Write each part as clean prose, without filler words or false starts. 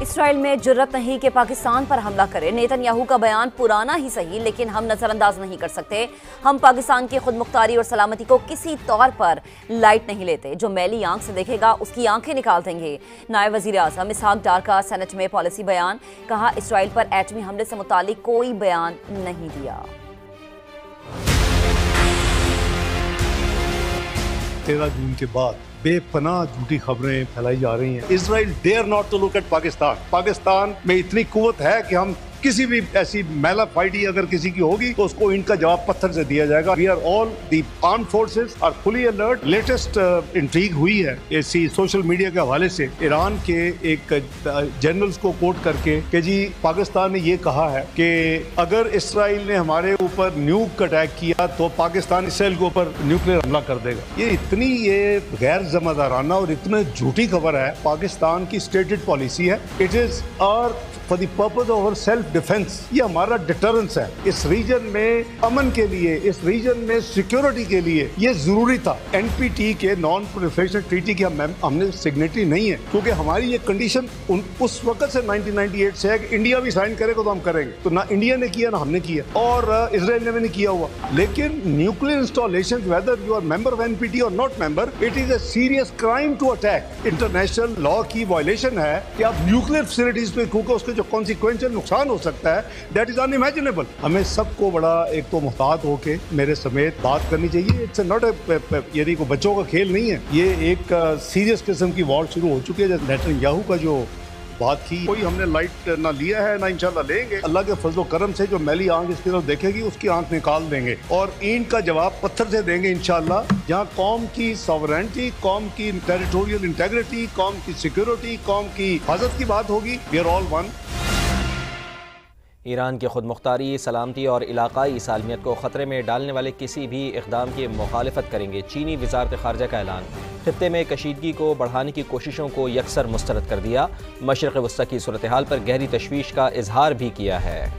Israel में जुर्रत नहीं कि पाकिस्तान पर हमला करे। नेतन्याहू का बयान पुराना ही सही, लेकिन हम नजरअंदाज नहीं कर सकते। हम पाकिस्तान की खुदमुख्तारी और सलामती को किसी तौर पर लाइट नहीं लेते। जो मैली आंख से देखेगा उसकी आंखें निकाल देंगे। नायब वजीर आजम इसहाक डार का सेनेट में पॉलिसी बयान। कहा, इसराइल पर एटमी हमले से मुतालिक कोई बयान नहीं दिया। 13 जून के बाद बेपनाह झूठी खबरें फैलाई जा रही हैं। Israel dare not to look at Pakistan. Pakistan में इतनी कुव्वत है कि हम किसी भी ऐसी मैला फाइटी अगर किसी की होगी तो उसको इनका जवाब पत्थर से दिया जाएगा। We are all the armed forces are fully alert. Latest इंट्रीग हुई है इसी सोशल मीडिया के हवाले से ईरान के एक जनरल्स को कोट करके कि जी पाकिस्तान ने ये कहा है कि अगर इसराइल ने हमारे ऊपर न्यूक अटैक किया तो पाकिस्तान इसराइल के ऊपर न्यूक्लियर हमला कर देगा। ये गैर जिम्मेदाराना और इतनी झूठी खबर है। पाकिस्तान की स्टेटेड पॉलिसी है, it is hour for the purpose of self defence. ये हमारा डिटरेंस है। इस रीजन में अमन के लिए, इस रीजन में सिक्योरिटी के लिए ये जरूरी था। एनपीटी के नॉन प्रोलिफरेशन ट्रीटी की हमने सिग्नेटरी नहीं है, क्योंकि हमारी ये कंडीशन उस वक्त से 1998 से है कि इंडिया भी साइन करेगा तो हम करेंगे। तो ना इंडिया ने किया ना हमने किया, और इसराइल ने भी नहीं किया हुआ। लेकिन nuclear installation, whether you are member of NPT और not member, it is a serious crime to attack. International law की वायलेशन है कि आप न्यूक्लियर फैसिलिटीज पे, क्योंकि उसके जो कॉन्सिक्वेंशियल नुकसान हो सकता है, दैट इज अनइमेजिनेबल। हमें सबको बड़ा एक तो मुहतात होके मेरे समेत बात करनी चाहिए। इट्स नॉट यदि को बच्चों का खेल नहीं है, ये एक सीरियस किस्म की वॉर शुरू हो चुकी है। नेतन्याहू का जो बात की, कोई हमने लाइट ना लिया है ना इंशाल्लाह लेंगे। अल्लाह के फजल करम से जो मैली आंख इसकी तरफ देखेगी उसकी आंख निकाल देंगे और ईंट का जवाब पत्थर से देंगे इंशाल्लाह। जहाँ कौम की सॉवरेनिटी, कौम की टेरिटोरियल इंटेग्रिटी, कौम की सिक्योरिटी, कौम की हिफाजत की बात होगी, we are all one. Iran की खुदमुख्तारी, सलामती और इलाकाई सालमियत को ख़तरे में डालने वाले किसी भी इक़दाम की मुखालिफत करेंगे। चीनी वज़ारत ख़ारजा का ऐलान। खित्ते में कशीदगी को बढ़ाने की कोशिशों को यकसर मुस्तरद कर दिया। मशरिक़ वस्ता की सूरत हाल पर गहरी तशवीश का इजहार भी किया है।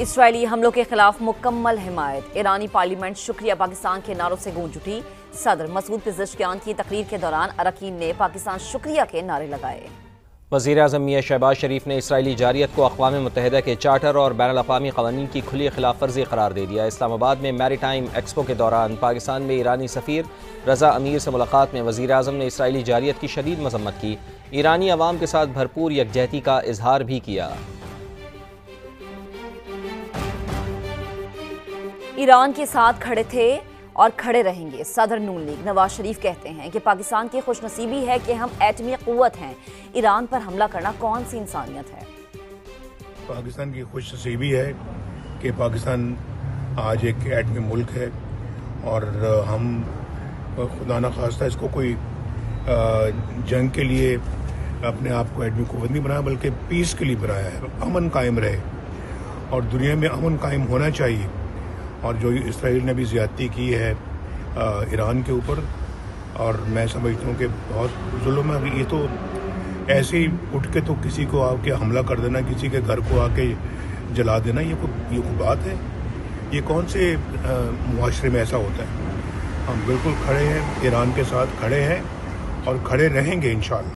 इसराइली हमलों के खिलाफ मुकम्मल हिमायत। ईरानी पार्लियामेंट शुक्रिया पाकिस्तान के नारों से गूंज उठी। सदर मसूद पेज़ेश्कियान की तकरीर के दौरान अरकान ने पाकिस्तान शुक्रिया के नारे लगाए। वज़ीर आज़म मियां शहबाज शरीफ ने इसराइली जारियत को अक़वाम मुत्तहिदा के चार्टर और बैनुल अक़वामी क़वानीन की खुली खिलाफ वर्जी करार दे दिया। इस्लामाबाद में मैरीटाइम एक्सपो के दौरान पाकिस्तान में ईरानी सफ़ीर रज़ा अमीर से मुलाकात में वज़ीर आज़म ने इसराइली जारियत की शदीद मज़म्मत की। ईरानी अवाम के साथ भरपूर यकजहती का इजहार भी किया। ईरान के साथ खड़े थे और खड़े रहेंगे। सदर नून लीग नवाज शरीफ कहते हैं कि पाकिस्तान की खुशनसीबी है कि हम एटमी क़ुव्वत हैं। ईरान पर हमला करना कौन सी इंसानियत है? पाकिस्तान की खुशनसीबी है कि पाकिस्तान आज एक एटमी मुल्क है और हम खुदा न खास्ता इसको कोई जंग के लिए अपने आप को एटमी क़ुव्वत नहीं बनाया, बल्कि पीस के लिए बनाया है। अमन कायम रहे और दुनिया में अमन कायम होना चाहिए। और जो इसराइल ने भी ज़्यादती की है ईरान के ऊपर, और मैं समझता हूँ कि बहुत जुल्म है। ये तो ऐसे ही उठ के तो किसी को आके हमला कर देना, किसी के घर को आके जला देना, ये कोई बात है? ये कौन से मुआशरे में ऐसा होता है? हम बिल्कुल खड़े हैं, ईरान के साथ खड़े हैं और खड़े रहेंगे इंशाअल्लाह।